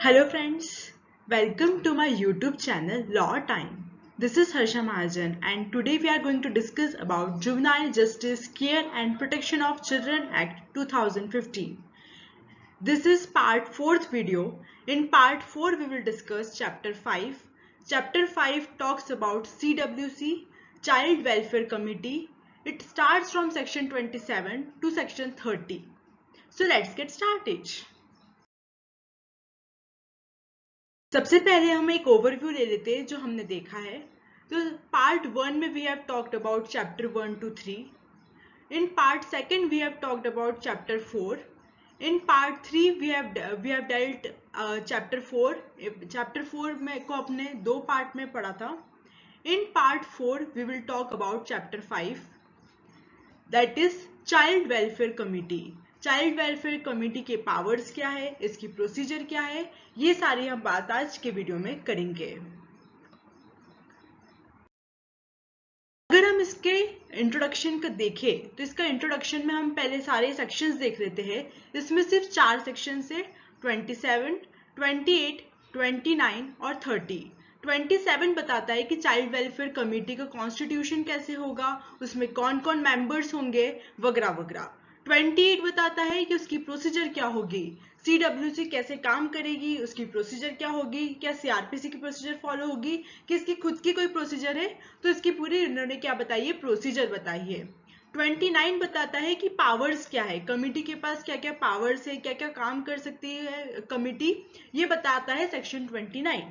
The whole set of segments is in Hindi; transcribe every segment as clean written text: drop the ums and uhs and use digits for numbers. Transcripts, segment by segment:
Hello friends, welcome to my YouTube channel Law Time. This is Harsha Mahajan and today we are going to discuss about Juvenile Justice Care and Protection of Children Act 2015. This is part 4th video. In part 4 we will discuss chapter 5. Chapter 5 talks about CWC, Child Welfare Committee. It starts from section 27 to section 30. So let's get started. सबसे पहले हम एक ओवरव्यू ले लेते हैं जो हमने देखा है। तो पार्ट 1 में we have talked about chapter 1 to 3. In part 2 we have talked about chapter 4. In part 3 we have dealt chapter 4. Chapter 4 में को अपने दो पार्ट में पढ़ा था. In part 4 we will talk about chapter 5, that is Child Welfare Committee. Child welfare committee के पावर्स क्या है, इसकी प्रोसीजर क्या है, ये सारी हम बात आज के वीडियो में करेंगे। अगर हम इसके इंट्रोडक्शन को देखें तो इसका इंट्रोडक्शन में हम पहले सारे सेक्शंस देख लेते हैं। इसमें सिर्फ 4 सेक्शंस है, 27, 28, 29 और 30। 27 बताता है कि चाइल्ड वेलफेयर कमेटी का कॉन्स्टिट्यूशन कैसे होगा, उसमें कौन कौन मेंबर्स होंगे वगैरह वगैरह। 28 बताता है कि उसकी प्रोसीजर क्या होगी, CWC कैसे काम करेगी, उसकी प्रोसीजर क्या होगी, क्या CRPC की प्रोसीजर फॉलो होगी, कि इसकी खुद की कोई प्रोसीजर है तो इसकी पूरी इन्होंने क्या बताई है, प्रोसीजर बताई है। 29 बताता है कि पावर्स क्या है, कमिटी के पास क्या क्या पावर्स है, क्या क्या काम कर सकती है कमिटी, ये बताता है सेक्शन 29।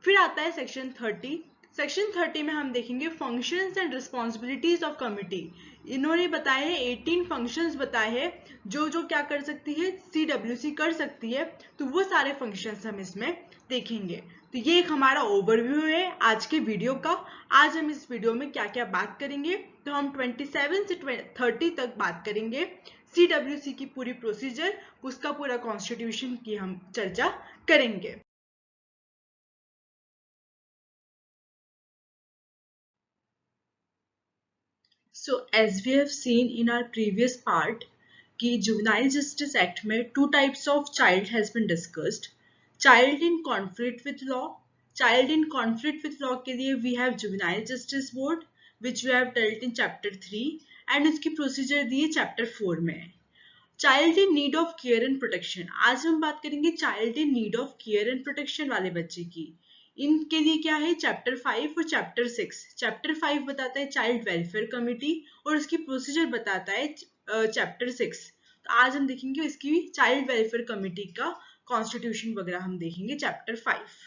फिर आता है सेक्शन 30। सेक्शन 30 में हम देखेंगे functions and responsibilities of committee. इन्होंने बताए हैं 18 फंक्शंस बताए हैं जो जो क्या कर सकती है, CWC कर सकती है, तो वो सारे फंक्शंस हम इसमें देखेंगे। तो ये एक हमारा ओवरव्यू है आज के वीडियो का। आज हम इस वीडियो में क्या क्या बात करेंगे, तो हम 27 से 30 तक बात करेंगे CWC की पूरी प्रोसीजर, उसका पूरा कॉन्स्टिट्यूशन की हम चर्चा करेंगे। So as we have seen in our previous part कि जुवेनाइल जस्टिस एक्ट में 2 types of child has been discussed. Child in conflict with law. Child in conflict with law के लिए we have juvenile justice board which we have dealt in chapter 3 and इसकी procedure दी है chapter 4 में। Child in need of care and protection, आज हम बात करेंगे child in need of care and protection वाले बच्चे की। इनके लिए क्या है, चैप्टर 5 और चैप्टर 6। चैप्टर 5 बताता है चाइल्ड वेलफेयर कमेटी और उसकी प्रोसीजर बताता है चैप्टर 6। तो आज हम देखेंगे इसकी चाइल्ड वेलफेयर कमेटी का कॉन्स्टिट्यूशन वगैरह हम देखेंगे चैप्टर 5।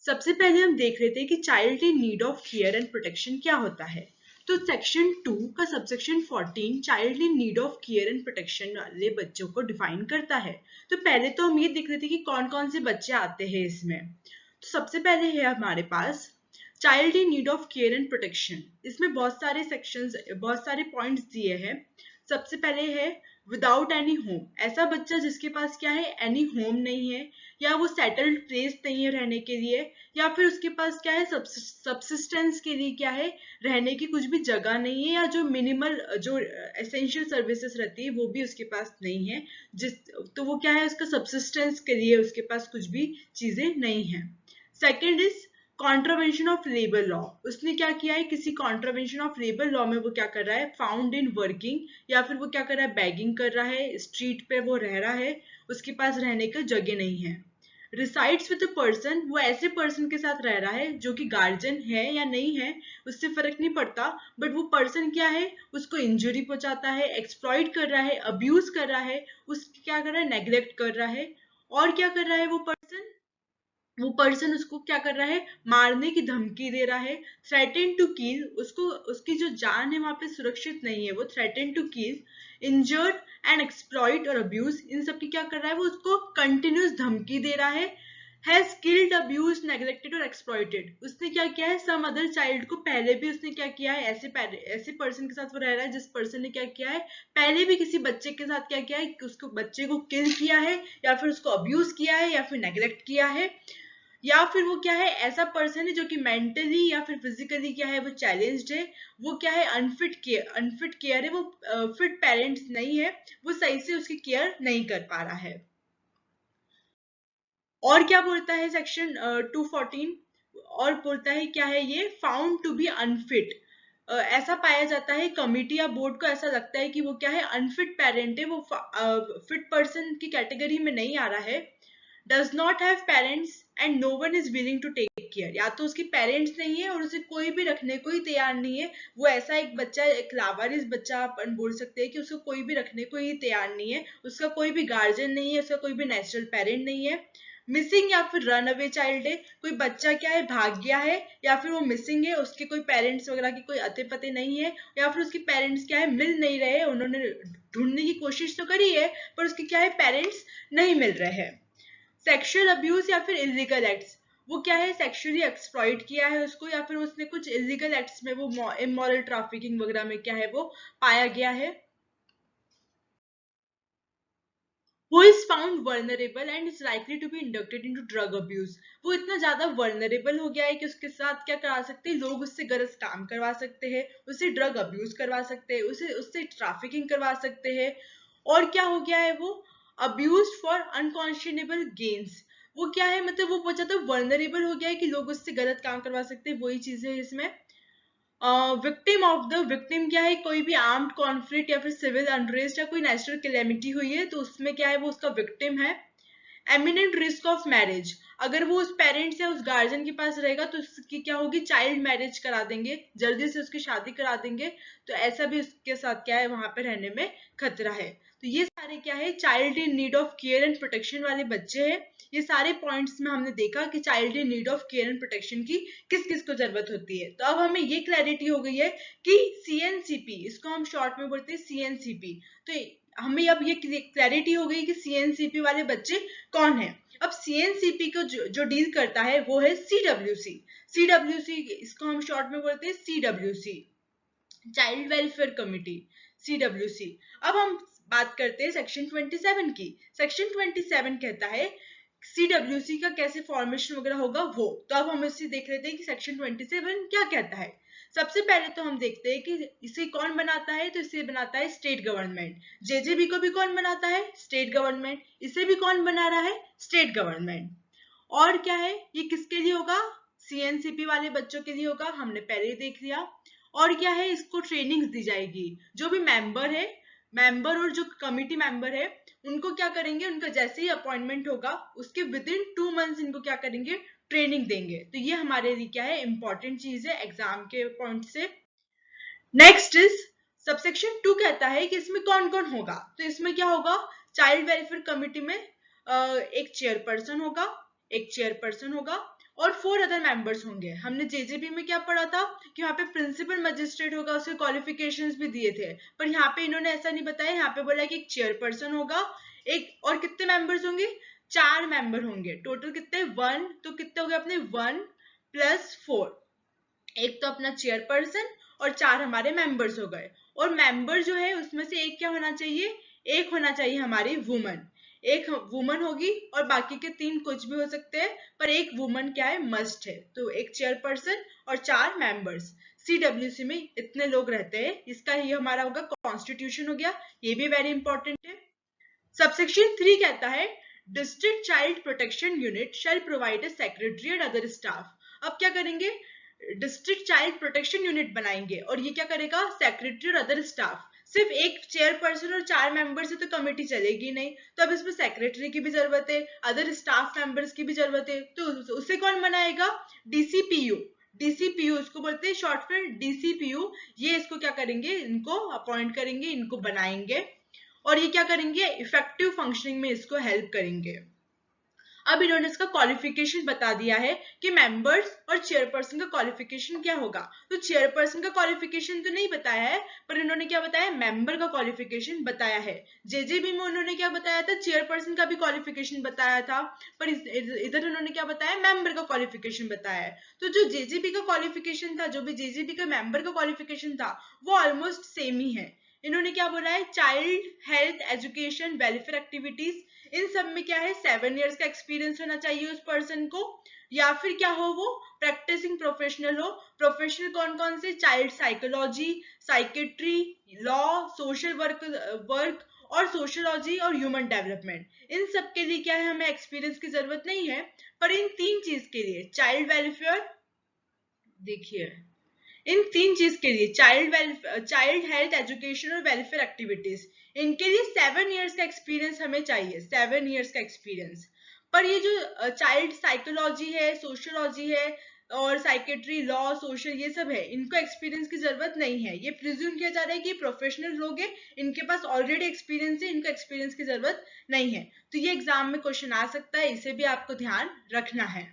सबसे पहले हम देख लेते हैं कि child in need of care and protection क्या होता है। तो सेक्शन 2 का subsection 14 child in need of care and protection वाले बच्चों को डिफाइन करता है। तो पहले तो हम ये देख लेते हैं कि कौन कौन से बच्चे आते हैं इसमें। तो सबसे पहले है हमारे पास child in need of care and protection. इसमें बहुत सारे सेक्शंस, बहुत सारे पॉइंट्स दिए हैं। सबसे पहले है विदाउट एनी होम, ऐसा बच्चा जिसके पास क्या है, एनी होम नहीं है, या वो सेटल्ड प्लेस नहीं है रहने के लिए, या फिर उसके पास क्या है, सबसिस्टेंस के लिए क्या है, रहने की कुछ भी जगह नहीं है, या जो मिनिमल जो एसेंशियल सर्विसेज रहती है वो भी उसके पास नहीं है, तो वो क्या है, उसका सबसिस्टेंस के लिए उसके पास कुछ भी चीजें नहीं है। Second is contravention of labour law. उसने क्या किया है, किसी कॉन्ट्रावेंशन ऑफ लेबर लॉ में वो क्या कर रहा है, फाउंड इन वर्किंग, या फिर वो क्या कर रहा है, बैगिंग कर रहा है, स्ट्रीट पे वो रह रहा है, उसके पास रहने का जगह नहीं है। रिसाइड्स विद अ पर्सन, वो ऐसे पर्सन के साथ रह रहा है जो कि गार्जियन है या नहीं है उससे फर्क नहीं पड़ता, बट वो पर्सन क्या है, उसको इंजरी पहुंचाता है, एक्सप्लॉइट कर रहा है, अब्यूज कर रहा है, उसकी क्या कर रहा है, नेग्लेक्ट कर रहा है, और क्या कर रहा है वो पर्सन उसको क्या कर रहा है, मारने की धमकी दे रहा है, थ्रेटन टू किल, उसको उसकी जो जान है वहां पे सुरक्षित नहीं है, वो threaten to kill, injured and exploit और अब्यूज, इन सब की क्या कर रहा है, वो उसको कंटिन्यूस धमकी दे रहा है। हैज किल्ड, अब्यूज, नेग्लेक्टेड और एक्सप्लॉइटेड, उसने क्या किया है, सम अदर चाइल्ड को पहले भी उसने क्या किया है, ऐसे पर्सन के साथ वो रह रहा है जिस पर्सन ने क्या किया है, पहले भी किसी बच्चे के साथ क्या किया है, उसको बच्चे को किल किया है, या फिर उसको अब्यूज किया है, या फिर नेग्लेक्ट किया है। या फिर वो क्या है, ऐसा पर्सन है जो कि मेंटली या फिर फिजिकली क्या है, वो चैलेंज्ड है, वो क्या है, अनफिट केयर है, वो फिट पेरेंट्स नहीं है, वो सही से उसकी केयर नहीं कर पा रहा है। और क्या बोलता है सेक्शन 214, और बोलता है क्या है ये, फाउंड टू बी अनफिट, ऐसा पाया जाता है, कमिटी या बोर्ड को ऐसा लगता है कि वो क्या है, अनफिट पेरेंट है, वो फिट पर्सन की कैटेगरी में नहीं आ रहा है, does not have parents and no one is willing to take care, या तो उसकी पेरेंट्स नहीं है और उसे कोई भी रखने को ही तैयार नहीं है, वो ऐसा एक बच्चा, एक लावारिस बच्चा अपन बोल सकते हैं कि उसको कोई भी रखने को ही तैयार नहीं है, उसका कोई भी गार्जियन नहीं है, उसका कोई भी नेचुरल पेरेंट नहीं है, मिसिंग या फिर रन अवे चाइल्ड है, कोई बच्चा क्या है, भाग गया है, या फिर वो मिसिंग है, उसके कोई पेरेंट्स वगैरह के कोई अते पते नहीं है, या फिर उसके पेरेंट्स क्या है, मिल नहीं रहे, उन्होंने ढूंढने की कोशिश तो करी है पर उसके क्या है, पेरेंट्स नहीं मिल रहे हैं। सेक्सुअल अब्यूज या फिर इलीगल एक्ट्स, वो क्या है, सेक्सुअली एक्सप्लॉइट किया है उसको, या फिर उसने कुछ इलीगल एक्ट्स में, वो इमोरल ट्रैफिकिंग वगैरह में क्या है, वो पाया गया है। Who is found vulnerable and is likely to be inducted into drug abuse, वो इतना ज्यादा vulnerable हो गया है कि उसके साथ क्या करा सकते हैं लोग, उससे गलत काम करवा सकते हैं, उसे ड्रग अब्यूज करवा सकते हैं, उसे उससे ट्रैफिकिंग करवा सकते हैं, और क्या हो गया है, वो अब्यूज फॉर अनकॉन्शनेबल गेन्स, वो क्या है, मतलब वो बहुत ज्यादा वल्नरेबल हो गया है कि लोग उससे गलत काम करवा सकते हैं, वही चीज है इसमें। विक्टिम ऑफ द, विक्टिम क्या है, कोई भी आर्म्ड कॉन्फ्लिक्ट या फिर सिविल अनरेस्ट या कोई नेचुरल कैलेमिटी हुई है तो उसमें क्या है, वो उसका विक्टिम है। एमिनेंट रिस्क ऑफ मैरिज, अगर वो उस पेरेंट्स या उस गार्जियन के पास रहेगा तो उसकी क्या होगी, चाइल्ड मैरिज करा देंगे, जल्दी से उसकी शादी करा देंगे, तो ऐसा भी उसके साथ क्या है, वहां पे रहने में खतरा है। तो ये सारे क्या है, child in need of care and protection वाले बच्चे हैं। ये सारे पॉइंट्स में हमने देखा कि child in need of care and protection की किस किस को जरूरत होती है। तो अब हमें ये क्लैरिटी हो गई है कि सीएनसीपी, इसको हम शॉर्ट में बोलते हैं सीएनसीपी, तो हमें अब ये क्लैरिटी हो गई कि सीएनसीपी वाले बच्चे कौन है। अब सीएनसीपी को जो डील करता है वो है सीडब्ल्यूसी। सीडब्ल्यूसी इसको हम शॉर्ट में बोलते हैं CWC, child welfare committee, CWC. अब हम बात करते हैं सेक्शन 27 की। सेक्शन 27 कहता है सीडब्ल्यूसी का कैसे फॉर्मेशन वगैरह होगा वो। तो अब हम इसे देख लेते हैं कि सेक्शन 27 क्या कहता है। सबसे पहले तो हम देखते हैं कि इसे कौन बनाता है, तो इसे बनाता है स्टेट गवर्नमेंट। जेजेबी को भी कौन बनाता है, स्टेट गवर्नमेंट। इसे भी कौन बना रहा है, स्टेट गवर्नमेंट। और क्या है, ये किसके लिए होगा, सीएनसीपी वाले बच्चों के लिए होगा, हमने पहले ही देख लिया। और क्या है, इसको ट्रेनिंग्स दी जाएगी, जो भी मेंबर है, मेंबर और जो कमिटी मेंबर है उनको क्या करेंगे, उनका जैसे ही अपॉइंटमेंट होगा उसके विद इन 2 मंथ्स इनको क्या करेंगे, ट्रेनिंग देंगे। तो ये हमारे लिए क्या है, इंपॉर्टेंट चीज है एग्जाम के पॉइंट से। नेक्स्ट इज सबसेक्शन 2 कहता है कि इसमें कौन कौन होगा। तो इसमें क्या होगा, चाइल्ड वेलफेयर कमिटी में एक चेयरपर्सन होगा, एक चेयरपर्सन होगा और 4 अदर मेंबर्स होंगे। हमने जेजेबी में क्या पढ़ा था कि वहां पे प्रिंसिपल मजिस्ट्रेट होगा, उसके क्वालिफिकेशंस भी दिए थे, पर यहाँ पे इन्होंने ऐसा नहीं बताया। यहाँ पे बोला कि एक चेयरपर्सन होगा, एक और कितने मेंबर्स होंगे, 4 मेंबर होंगे टोटल, कितने 1, तो कितने हो गए अपने 1 + 4, एक तो अपना चेयरपर्सन और 4 हमारे मेंबर्स हो गए। और मेंबर जो है उसमें से एक क्या होना चाहिए, एक होना चाहिए हमारी वुमन, एक वुमन होगी और बाकी के 3 कुछ भी हो सकते हैं, पर एक वुमन क्या है, मस्ट है। तो एक चेयरपर्सन और 4 मेंबर्स। सीडब्ल्यूसी में इतने लोग रहते हैं, इसका ये हमारा होगा कॉन्स्टिट्यूशन हो गया, ये भी वेरी इंपॉर्टेंट है। सबसेक्शन 3 कहता है district child protection unit shell provide a secretary and other staff. अब क्या करेंगे, डिस्ट्रिक्ट चाइल्ड प्रोटेक्शन यूनिट बनाएंगे और ये क्या करेगा, सेक्रेटरी और अदर स्टाफ। सिर्फ एक चेयरपर्सन और 4 मेंबर से तो कमेटी चलेगी नहीं, तो अब इसमें सेक्रेटरी की भी जरूरत है, अदर स्टाफ मेंबर्स की भी जरूरत है। तो उसे कौन बनाएगा, डीसीपीयू। डीसीपीयू इसको बोलते हैं शॉर्ट में, डीसीपीयू। ये इसको क्या करेंगे, इनको अपॉइंट करेंगे, इनको बनाएंगे और ये क्या करेंगे, इफेक्टिव फंक्शनिंग में इसको हेल्प करेंगे। अब इन्होंने इसका क्वालिफिकेशन बता दिया है कि मेंबर्स और चेयरपर्सन का क्वालिफिकेशन क्या होगा। तो चेयरपर्सन का क्वालिफिकेशन तो नहीं बताया है, पर इन्होंने क्या बताया, मेंबर का क्वालिफिकेशन बताया है। जेजेबी में उन्होंने क्या बताया था, चेयरपर्सन का भी क्वालिफिकेशन बताया था, पर इधर उन्होंने क्या बताया, मेंबर का क्वालिफिकेशन बताया है। तो जो जेजेबी का क्वालिफिकेशन था, जो भी जेजेबी का मेंबर का क्वालिफिकेशन था, वो ऑलमोस्ट सेम ही है। इन्होंने क्या बोला है, child health education welfare activities, इन सब में क्या है, 7 इयर्स का एक्सपीरियंस होना चाहिए उस पर्सन को। या फिर क्या हो, वो प्रैक्टिसिंग प्रोफेशनल हो। प्रोफेशनल कौन कौन से, child psychology, psychiatry, law, social work और सोशियोलॉजी और ह्यूमन डेवलपमेंट। इन सब के लिए क्या है, हमें एक्सपीरियंस की जरूरत नहीं है, पर इन तीन चीज के लिए, चाइल्ड वेलफेयर, देखिए इन तीन चीज के लिए, चाइल्ड हेल्थ, एजुकेशन और वेलफेयर एक्टिविटीज, इनके लिए 7 years का एक्सपीरियंस हमें चाहिए, 7 years का एक्सपीरियंस। पर ये जो चाइल्ड साइकोलॉजी है, सोशियोलॉजी है और साइकेट्री, लॉ, सोशल, ये सब है, इनको एक्सपीरियंस की जरूरत नहीं है। ये प्रिज्यूम किया जा रहा है कि प्रोफेशनल लोग हैं, इनके पास ऑलरेडी एक्सपीरियंस है, इनको एक्सपीरियंस की जरूरत नहीं है। तो ये एग्जाम में क्वेश्चन आ सकता है, इसे भी आपको ध्यान रखना है।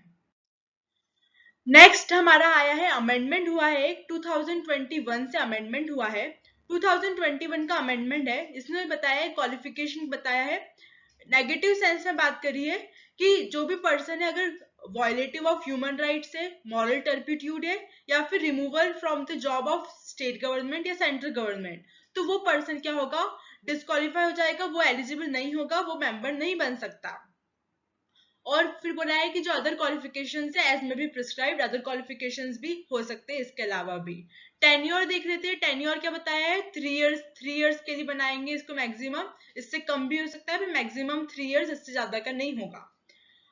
नेक्स्ट हमारा आया है, अमेंडमेंट हुआ है, 2021 से अमेंडमेंट हुआ है। 2021 का अमेंडमेंट है, इसमें बताया है, क्वालिफिकेशन बताया है, नेगेटिव सेंस में बात करी है कि जो भी पर्सन है, अगर वॉयलेटिव ऑफ ह्यूमन राइट्स है, मॉरल टर्पिट्यूड है, या फिर removal from the job of state government या सेंट्रल गवर्नमेंट, तो वो पर्सन क्या होगा, डिस्क्वालीफाई हो जाएगा, वो एलिजिबल नहीं होगा, वो मेंबर नहीं बन सकता। और फिर बोला है कि जो अदर क्वालिफिकेशन है, एज में भी प्रिस्क्राइब्ड अदर क्वालिफिकेशन भी हो सकते हैं इसके अलावा भी। टेन्योर देख लेते हैं, टेन्योर क्या बताया है, 3 years, 3 years के लिए बनाएंगे इसको मैक्सिमम, इससे कम भी हो सकता है, मैक्सिमम 3 years, इससे ज्यादा का नहीं होगा।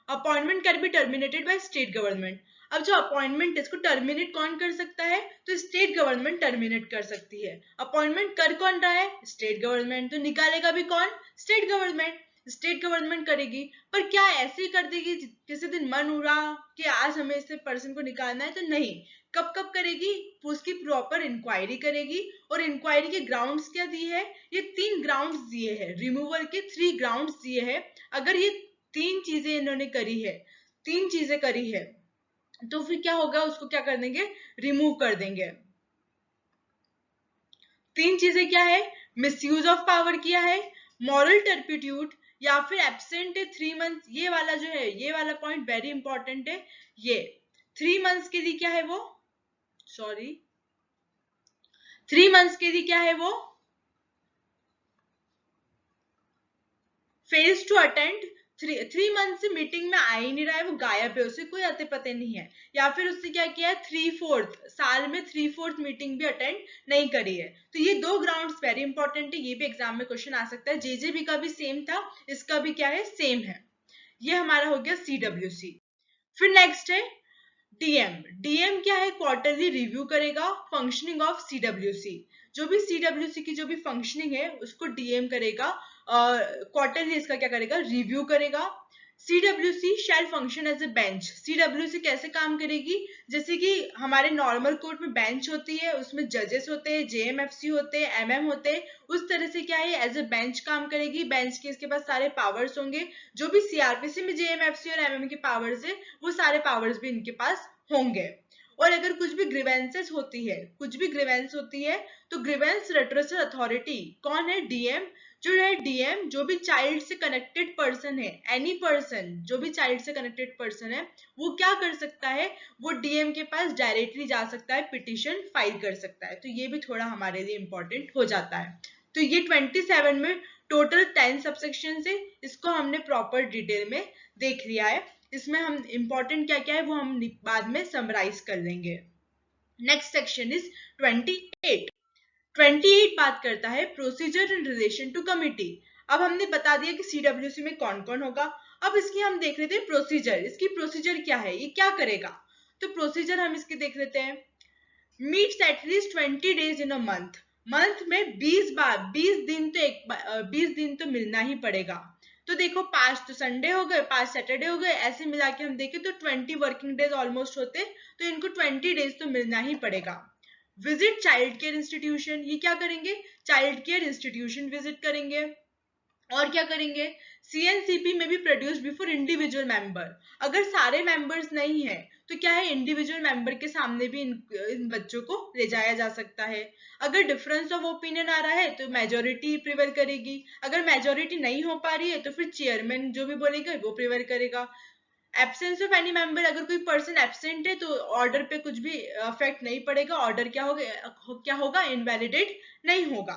Appointment can be terminated by state government. अब जो अपॉइंटमेंट इसको टर्मिनेट कौन कर सकता है, तो स्टेट गवर्नमेंट टर्मिनेट कर सकती है। अपॉइंटमेंट कर कौन रहा है, स्टेट गवर्नमेंट, तो निकालेगा भी कौन, स्टेट गवर्नमेंट, स्टेट गवर्नमेंट करेगी। पर क्या ऐसे ही कर देगी किसी दिन मन उड़ा कि आज हमें इस पर्सन को निकालना है, तो नहीं। कब कब करेगी, उसकी प्रॉपर इंक्वायरी करेगी। और इंक्वायरी के ग्राउंड्स क्या दिए हैं, ये 3 ग्राउंड्स दिए हैं, रिमूवल के 3 ग्राउंड्स दिए हैं। अगर ये 3 चीजें इन्होंने करी है, 3 चीजें करी है, तो फिर क्या होगा, उसको क्या कर देंगे, रिमूव कर देंगे। 3 चीजें क्या है, मिसयूज ऑफ पावर किया है, मॉरल टर्पिट्यूड, या फिर एब्सेंट है 3 months। ये वाला जो है, ये वाला पॉइंट वेरी इंपॉर्टेंट है। ये 3 months के लिए क्या है वो, सॉरी, 3 months के लिए क्या है वो, फेल्स टू अटेंड, 3 months से मीटिंग में आ ही नहीं रहा है, वो गायब है, उसे कोई आते पते नहीं है। या फिर उससे क्या किया है, 3/4 साल में 3/4 मीटिंग भी अटेंड नहीं करी है। तो ये 2 ग्राउंड्स वेरी इंपॉर्टेंट है, ये भी एग्जाम में क्वेश्चन आ सकता है। जेजेबी का भी सेम था, इसका भी क्या है, सेम है। ये हमारा हो गया CWC। फिर नेक्स्ट है डीएम। डीएम क्या है, क्वार्टरली रिव्यू करेगा फंक्शनिंग ऑफ CWC। जो भी CWC की जो भी फंक्शनिंग है, उसको डीएम करेगा, क्वार्टरली इसका क्या करेगा, रिव्यू करेगा। CWC shall function as a bench. CWC कैसे काम करेगी, जैसे कि हमारे नॉर्मल कोर्ट में बेंच होती है, उसमें जजेस होते हैं, JMFC होते हैं, MM होते हैं, उस तरह से क्या है, एज ए बेंच काम करेगी। बेंच के इसके पास सारे पावर्स होंगे, जो भी CRPC में JMFC और MM के पावर्स है, वो सारे पावर्स भी इनके पास होंगे। और अगर कुछ भी ग्रीवेंसेस होती है, कुछ भी ग्रीवेंस होती है, तो ग्रीवेंस रेड्रेसल अथॉरिटी कौन है, डीएम। जो है डीएम, जो भी चाइल्ड से कनेक्टेड पर्सन है, एनी पर्सन जो भी चाइल्ड से कनेक्टेड पर्सन है, वो क्या कर सकता है, वो डीएम के पास डायरेक्टली जा सकता है, पिटीशन फाइल कर सकता है। तो ये भी थोड़ा हमारे लिए इंपॉर्टेंट हो जाता है। तो ये 27 में टोटल 10 सबसेक्शन है, इसको हमने प्रॉपर डिटेल में देख लिया है। इसमें हम इंपॉर्टेंट क्या क्या है वो हम बाद में समराइज कर लेंगे। Next section is 28। 28 बात करता है procedure in relation to committee. अब हमने बता दिया कि CWC में कौन कौन होगा। अब इसकी हम देख लेते हैं प्रोसीजर, इसकी प्रोसीजर क्या है, ये क्या करेगा। तो प्रोसीजर हम इसकी देख लेते हैं। Meets at least 20 days in a month. Month में 20 बार, 20 दिन तो 20 दिन तो मिलना ही पड़ेगा। तो देखो 5 तो संडे हो गए, 5 सैटरडे हो गए, ऐसे मिला के हम देखें तो 20 वर्किंग डेज ऑलमोस्ट होते, तो इनको 20 days तो मिलना ही पड़ेगा। विजिट चाइल्ड केयर इंस्टीट्यूशन, ये क्या करेंगे, चाइल्ड केयर इंस्टीट्यूशन विजिट करेंगे। और क्या करेंगे, CNCP में भी प्रोड्यूस बिफोर इंडिविजुअल मेंबर। अगर सारे मेंबर्स नहीं है, तो क्या है, इंडिविजुअल मेंबर के सामने भी इन बच्चों को ले जाया जा सकता है। अगर डिफरेंस ऑफ ओपिनियन आ रहा है, तो मेजोरिटी प्रिवेल करेगी। अगर मेजोरिटी नहीं हो पा रही है, तो फिर चेयरमैन जो भी बोलेगा वो प्रिवेल करेगा। एब्सेंस ऑफ एनी मेंबर, अगर कोई पर्सन एब्सेंट है, तो ऑर्डर पे कुछ भी इफेक्ट नहीं पड़ेगा, ऑर्डर क्या होगा, इनवैलिडेट नहीं होगा।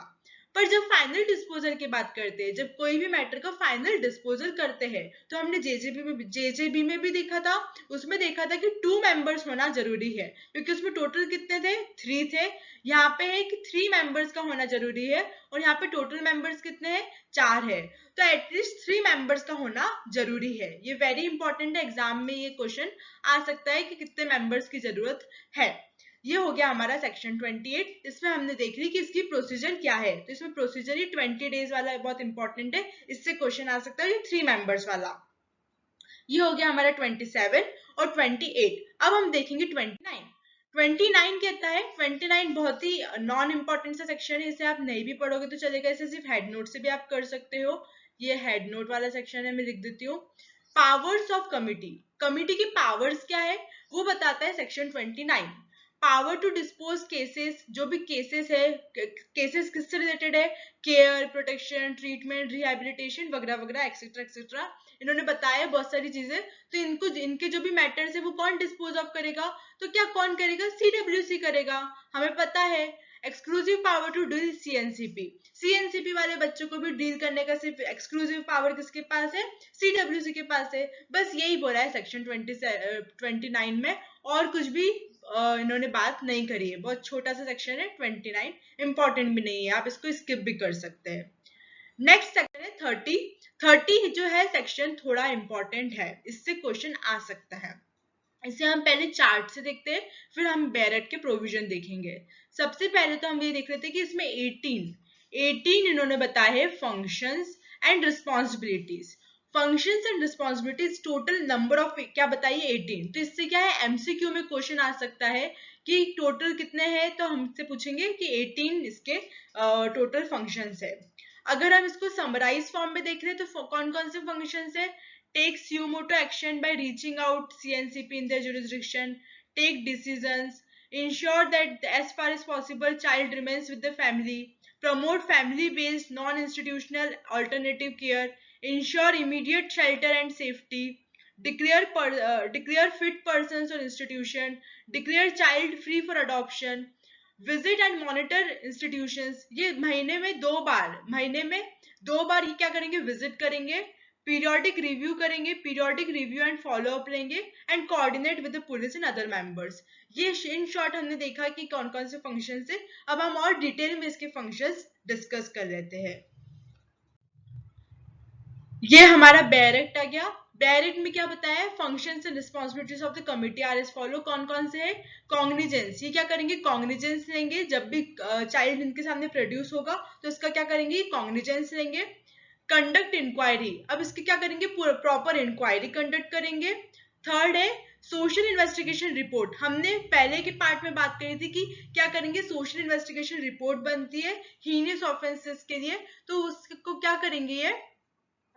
पर जब फाइनल डिस्पोजल की बात करते हैं, जब कोई भी मैटर का फाइनल डिस्पोजल करते हैं, तो हमने जेजेबी में भी देखा था, उसमें देखा था कि 2 मेंबर्स होना जरूरी है, क्योंकि उसमें टोटल कितने थे, 3 थे। यहाँ पे है कि 3 मेंबर्स का होना जरूरी है, और यहाँ पे टोटल मेंबर्स कितने हैं, 4 है। तो एटलीस्ट 3 मेंबर्स का होना जरूरी है। ये वेरी इंपॉर्टेंट है, एग्जाम में ये क्वेश्चन आ सकता है कि कितने मेंबर्स की जरूरत है। ये हो गया हमारा सेक्शन 28। इसमें हमने देख ली कि इसकी प्रोसीजर क्या है। तो इसमें प्रोसीजर ही 20 डेज वाला बहुत इंपॉर्टेंट है, इससे क्वेश्चन आ सकता है 3 मेंबर्स वाला। ये हो गया हमारा 27 और 28। अब हम देखेंगे 29। 29 कहता है, 29 बहुत ही नॉन इंपॉर्टेंट सा सेक्शन है, इसे आप नहीं भी पढ़ोगे तो चलेगा, इसे सिर्फ हेड नोट से भी आप कर सकते हो। ये हेड नोट वाला सेक्शन है, मैं लिख देती हूँ। पावर्स ऑफ कमिटी, कमिटी की पावर्स क्या है वो बताता है section 29। Power to dispose cases, जो भी केसेस है, केसेस किससे रिलेटेड है, केयर, प्रोटेक्शन, ट्रीटमेंट, रिहेबिलिटेशन वगैरह वगैरह एक्सेट्रा एक्सेट्रा, इन्होंने बताया बहुत सारी चीजें। तो इनको, इनके जो भी मैटर्स है वो कौन डिस्पोज ऑफ करेगा, तो क्या कौन करेगा, सीडब्ल्यूसी करेगा, हमें पता है। एक्सक्लूसिव पावर टू डील सीएनसीपी, सीएनसीपी वाले बच्चों को भी डील करने का सिर्फ एक्सक्लूसिव पावर किसके पास है, सीडब्ल्यूसी के पास है। बस यही बोला है सेक्शन 29 में, और कुछ भी इन्होंने बात नहीं करी है। बहुत छोटा सा सेक्शन है 29, इंपॉर्टेंट भी नहीं है, आप इसको स्किप भी कर सकते हैं। नेक्स्ट सेक्शन है 30। 30 जो है सेक्शन थोड़ा इंपॉर्टेंट है, इससे क्वेश्चन आ सकता है। इसे हम पहले चार्ट से देखते हैं, फिर हम बैरेट के प्रोविजन देखेंगे। सबसे पहले तो हम ये देख रहे थे कि इसमें 18 इन्होंने बताया है functions and responsibilities. Functions and responsibilities total number of क्या बताइए, 18। तो इससे क्या है, एमसीक्यू में क्वेश्चन आ सकता है कि टोटल कितने हैं, तो हमसे पूछेंगे कि 18 इसके टोटल फंक्शंस है। अगर हम इसको समराइज फॉर्म में देख रहे हैं तो कौन कौन से फंक्शंस है, take suo motu action by reaching out CNCP in their jurisdiction, take decisions, ensure that as far as possible child remains with the family, promote family-based non-institutional alternative care, ensure immediate shelter and safety, declare fit persons or institution, declare child free for adoption, visit and monitor institutions. ये महीने में 2 बार ये क्या करेंगे, विजिट करेंगे, पीरियोडिक रिव्यू करेंगे, periodic review and follow up लेंगे, and coordinate with the police and other members. ये इन शॉर्ट हमने देखा कि कौन कौन से फंक्शंस है। अब हम और डिटेल में इसके फंक्शंस डिस्कस कर लेते हैं। ये हमारा बैरेक्ट आ गया। डायरेक्ट में क्या बताया है, functions and responsibilities of the committee are as follow. कौन कौन से है, कॉग्निजेंस, ये क्या करेंगे, कॉग्निजेंस लेंगे, जब भी चाइल्ड इनके सामने प्रोड्यूस होगा तो इसका क्या करेंगे, कॉग्निजेंस लेंगे। कंडक्ट इंक्वायरी, अब इसकी क्या करेंगे, प्रॉपर इंक्वायरी कंडक्ट करेंगे। थर्ड है सोशल इन्वेस्टिगेशन रिपोर्ट। हमने पहले के पार्ट में बात करी थी कि क्या करेंगे, सोशल इन्वेस्टिगेशन रिपोर्ट बनती है हीनियस ऑफेंसेस के लिए, तो उसको क्या करेंगे,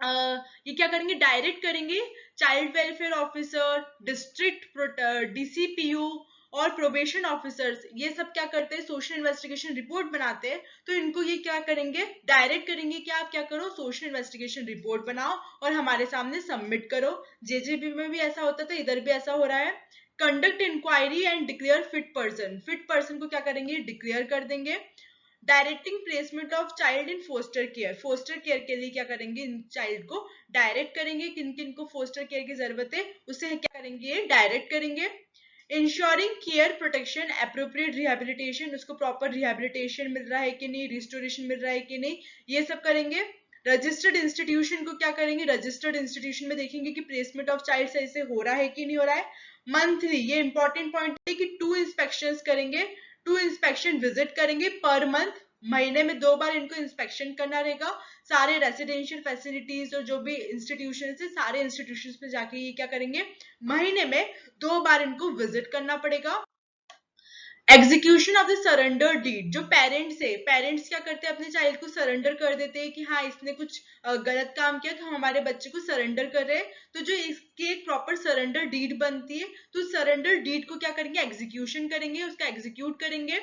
ये क्या करेंगे, डायरेक्ट करेंगे child welfare officer, district DCPU और प्रोबेशन ऑफिसर्स, ये सब क्या करते हैं, सोशल इन्वेस्टिगेशन रिपोर्ट बनाते हैं। तो इनको ये क्या करेंगे, डायरेक्ट करेंगे कि आप क्या करो, सोशल इन्वेस्टिगेशन रिपोर्ट बनाओ और हमारे सामने सबमिट करो। जेजेबी में भी ऐसा होता था, इधर भी ऐसा हो रहा है। Conduct inquiry and declare fit person, fit person को क्या करेंगे, डिक्लेयर कर देंगे। Directing placement of child in foster care, foster care के लिए क्या करेंगे, इन चाइल्ड को डायरेक्ट करेंगे, किन किन को फोस्टर केयर की जरूरत है उसे क्या करेंगे, डायरेक्ट करेंगे। Ensuring care, protection, appropriate rehabilitation, उसको प्रॉपर रिहेबिलिटेशन मिल रहा है कि नहीं, रिस्टोरेशन मिल रहा है कि नहीं, ये सब करेंगे। रजिस्टर्ड इंस्टीट्यूशन को क्या करेंगे, रजिस्टर्ड इंस्टीट्यूशन में देखेंगे कि प्लेसमेंट ऑफ चाइल्ड सही से हो रहा है कि नहीं हो रहा है। मंथली, ये इंपॉर्टेंट पॉइंट है कि 2 इंस्पेक्शंस करेंगे, 2 इंस्पेक्शन विजिट करेंगे पर मंथ, महीने में 2 बार इनको इंस्पेक्शन करना रहेगा। सारे रेसिडेंशियल फैसिलिटीज और जो भी इंस्टीट्यूशन है, सारे इंस्टीट्यूशन पे जाके ये क्या करेंगे, महीने में 2 बार इनको विजिट करना पड़ेगा। Execution of the surrender deed, जो पेरेंट्स है, पेरेंट्स क्या करते हैं, अपने चाइल्ड को सरेंडर कर देते हैं कि हाँ इसने कुछ गलत काम किया तो हमारे बच्चे को सरेंडर कर रहे हैं, तो जो इसकी एक प्रॉपर सरेंडर डीड बनती है, तो सरेंडर डीड को क्या करेंगे, एग्जीक्यूशन करेंगे, उसका एग्जीक्यूट करेंगे।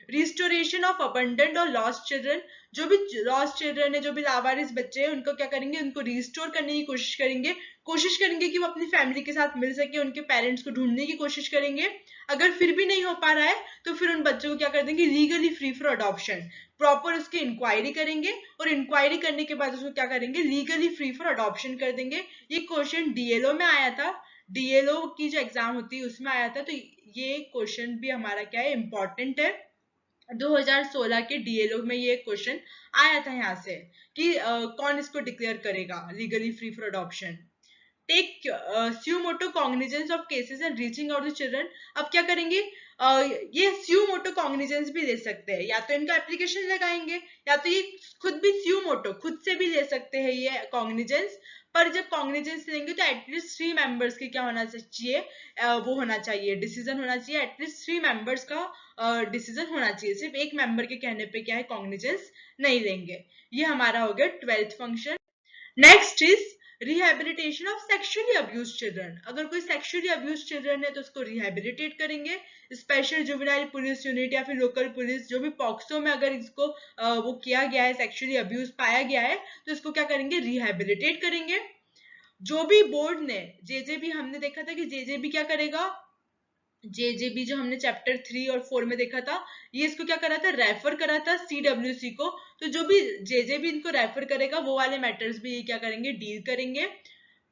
रिस्टोरेशन ऑफ अबंडेंट और लॉस्ट चिल्ड्रन, जो भी लॉस्ट चिल्ड्रन है, जो भी लावारिस बच्चे हैं, उनको क्या करेंगे, उनको रिस्टोर करने की कोशिश करेंगे कि वो अपनी फैमिली के साथ मिल सके, उनके पेरेंट्स को ढूंढने की कोशिश करेंगे। अगर फिर भी नहीं हो पा रहा है तो फिर उन बच्चों को क्या कर देंगे, legally free for adoption, proper उसकी इंक्वायरी करेंगे और इंक्वायरी करने के बाद उसको क्या करेंगे, लीगली फ्री फॉर अडॉप्शन कर देंगे। ये क्वेश्चन डीएलओ में आया था, डीएलओ की जो एग्जाम होती है उसमें आया था, तो ये क्वेश्चन भी हमारा क्या है, इंपॉर्टेंट है। 2016 के डीएलओ में ये क्वेश्चन आया था यहाँ से कि कौन इसको डिक्लेयर करेगा legally free for adoption. Take suo motu cognizance of cases and reaching out the children. अब क्या करेंगे, ये स्यूमोटो कॉग्निजेंस भी ले सकते हैं, या तो इनका एप्लीकेशन लगाएंगे या तो ये खुद भी स्यूमोटो खुद से भी ले सकते हैं ये कॉग्निजेंस। पर जब कॉग्निजेंस लेंगे तो एटलीस्ट 3 मेंबर्स की क्या होना चाहिए, वो होना चाहिए, डिसीजन होना चाहिए, एटलीस्ट 3 मेंबर्स का डिसीजन होना चाहिए। सिर्फ एक मेंबर के कहने पे क्या है, कॉग्निजेंस नहीं लेंगे। ये हमारा हो गया 12th function. Next is rehabilitation of sexually abuse children. अगर कोई सेक्सुअली अब्यूज चिल्ड्रन है तो उसको रिहेबिलिटेट करेंगे। स्पेशल जुवेनाइल पुलिस यूनिट या फिर लोकल पुलिस, जो भी पॉक्सो में अगर इसको वो किया गया है, सेक्सुअली अब्यूज पाया गया है, तो इसको क्या करेंगे, रिहेबिलिटेट करेंगे। जो भी बोर्ड ने जेजेबी, हमने देखा था कि जेजेबी क्या करेगा, जेजेबी जो हमने चैप्टर 3 और 4 में देखा था, ये इसको क्या करा था, रेफर करा था सीडब्ल्यूसी को। तो जो भी जेजेबी इनको रेफर करेगा वो वाले मैटर्स भी ये क्या करेंगे, डील करेंगे।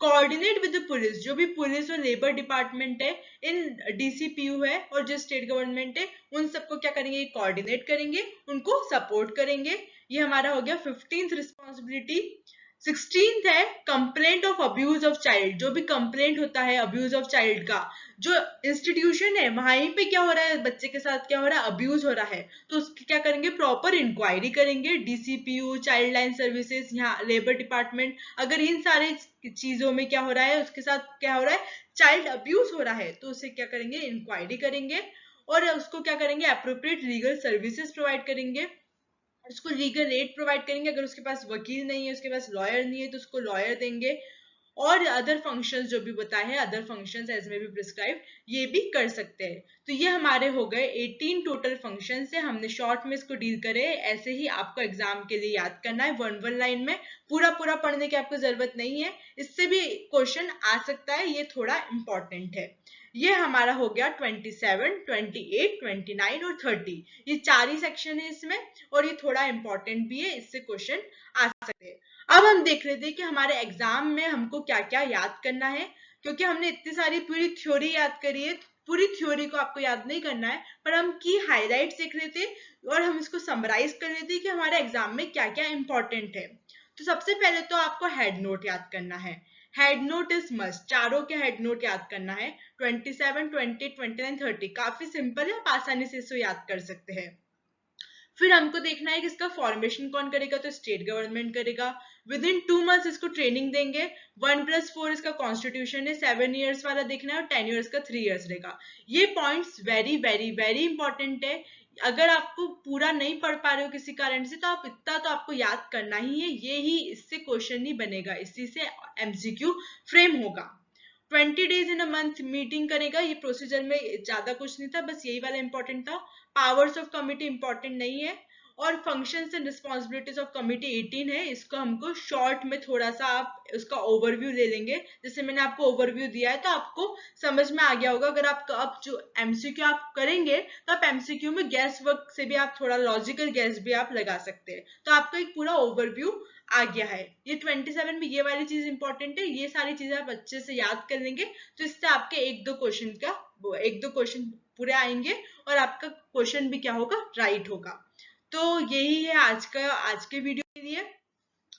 कोऑर्डिनेट विद द पुलिस, जो भी पुलिस और लेबर डिपार्टमेंट है, इन डीसीपीयू है और जो स्टेट गवर्नमेंट है, उन सबको क्या करेंगे, कोऑर्डिनेट करेंगे, उनको सपोर्ट करेंगे। ये हमारा हो गया 15th रिस्पॉन्सिबिलिटी। 16th है complaint of abuse of child. जो भी कंप्लेंट होता है अब्यूज ऑफ चाइल्ड का, जो इंस्टीट्यूशन है वहीं पे क्या हो रहा है, बच्चे के साथ क्या हो रहा है, अब्यूज हो रहा है, तो उसकी क्या करेंगे, प्रॉपर इंक्वायरी करेंगे। डीसीपीयू, चाइल्ड लाइन सर्विसेज, यहाँ लेबर डिपार्टमेंट, अगर इन सारे चीजों में क्या हो रहा है, उसके साथ क्या हो रहा है, चाइल्ड अब्यूज हो रहा है, तो उसे क्या करेंगे, इंक्वायरी करेंगे और उसको क्या करेंगे, अप्रोप्रिएट लीगल सर्विसेज प्रोवाइड करेंगे, उसको लीगल एड प्रोवाइड करेंगे। अगर उसके पास वकील नहीं है, उसके पास लॉयर नहीं है, तो उसको लॉयर देंगे। और अदर फंक्शंस जो भी बताए हैं, अदर फंक्शंस एज में भी प्रिस्क्राइब, ये भी कर सकते हैं। तो ये हमारे हो गए 18 टोटल फंक्शन से, हमने शॉर्ट में इसको डील करे। ऐसे ही आपको एग्जाम के लिए याद करना है, वन लाइन में, पूरा पूरा पढ़ने की आपको जरूरत नहीं है, इससे भी क्वेश्चन आ सकता है, ये थोड़ा इंपॉर्टेंट है। ये हमारा हो गया 27, 28, 29 और 30, ये 4 ही सेक्शन है इसमें, और ये थोड़ा इंपॉर्टेंट भी है, इससे क्वेश्चन आ सकते हैं। अब हम देख लेते हैं कि हमारे एग्जाम में हमको क्या क्या याद करना है, क्योंकि हमने इतनी सारी पूरी थ्योरी याद करी है, पूरी थ्योरी को आपको याद नहीं करना है, पर हम की हाईलाइट्स देख लेते और हम इसको समराइज कर लेते कि हमारे एग्जाम में क्या क्या इंपॉर्टेंट है। तो सबसे पहले तो आपको हेड नोट याद करना है, हेड नोट इज मस्ट, चारों के हेड नोट याद करना है। 27, 20, 29, 30 काफी सिंपल है, आप आसानी से इसको याद कर सकते हैं। फिर हमको देखना है कि इसका फॉर्मेशन कौन करेगा, तो स्टेट गवर्नमेंट करेगा। विद इन 2 मंथ्स इसको ट्रेनिंग देंगे। 1+4 इसका कॉन्स्टिट्यूशन है, 7 ईयर्स वाला देखना है और 10 ईयर्स का 3 ईयर्स रहेगा। ये points very very very important है। अगर आपको पूरा नहीं पढ़ पा रहे हो किसी कारण से, तो आप इतना तो आपको याद करना ही है, ये ही इससे क्वेश्चन नहीं बनेगा, इसी से एमसीक्यू फ्रेम होगा। 20 days in a month meeting करेगा, ये प्रोसीजर में ज्यादा कुछ नहीं था, बस यही वाला इंपॉर्टेंट था। पावर्स ऑफ कमिटी इंपॉर्टेंट नहीं है। और functions and responsibilities of committee 18 है, इसको हमको शॉर्ट में थोड़ा सा आप उसका ओवरव्यू ले लेंगे। जैसे मैंने आपको ओवरव्यू दिया है तो आपको समझ में आ गया होगा। अगर आप जो एमसीक्यू आप करेंगे तो आप एमसीक्यू में गैस वर्क से भी आप थोड़ा लॉजिकल गैस भी आप लगा सकते हैं, तो आपको एक पूरा ओवरव्यू आ गया है। ये 27 में ये वाली चीज इंपॉर्टेंट है, ये सारी चीजें आप अच्छे से याद कर लेंगे तो इससे आपके एक दो क्वेश्चन पूरे आएंगे और आपका क्वेश्चन भी क्या होगा, राइट होगा। तो यही है आज के वीडियो के लिए।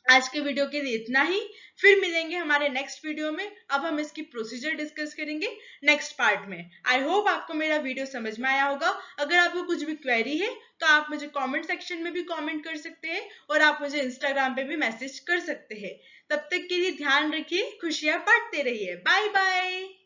आज के वीडियो के लिए इतना ही, फिर मिलेंगे हमारे नेक्स्ट वीडियो में। अब हम इसकी प्रोसीजर डिस्कस करेंगे नेक्स्ट पार्ट में। आई होप आपको मेरा वीडियो समझ में आया होगा। अगर आपको कुछ भी क्वेरी है तो आप मुझे कमेंट सेक्शन में भी कमेंट कर सकते हैं और आप मुझे इंस्टाग्राम पे भी मैसेज कर सकते हैं। तब तक के लिए ध्यान रखिए, खुशियां बांटते रहिए, बाय बाय।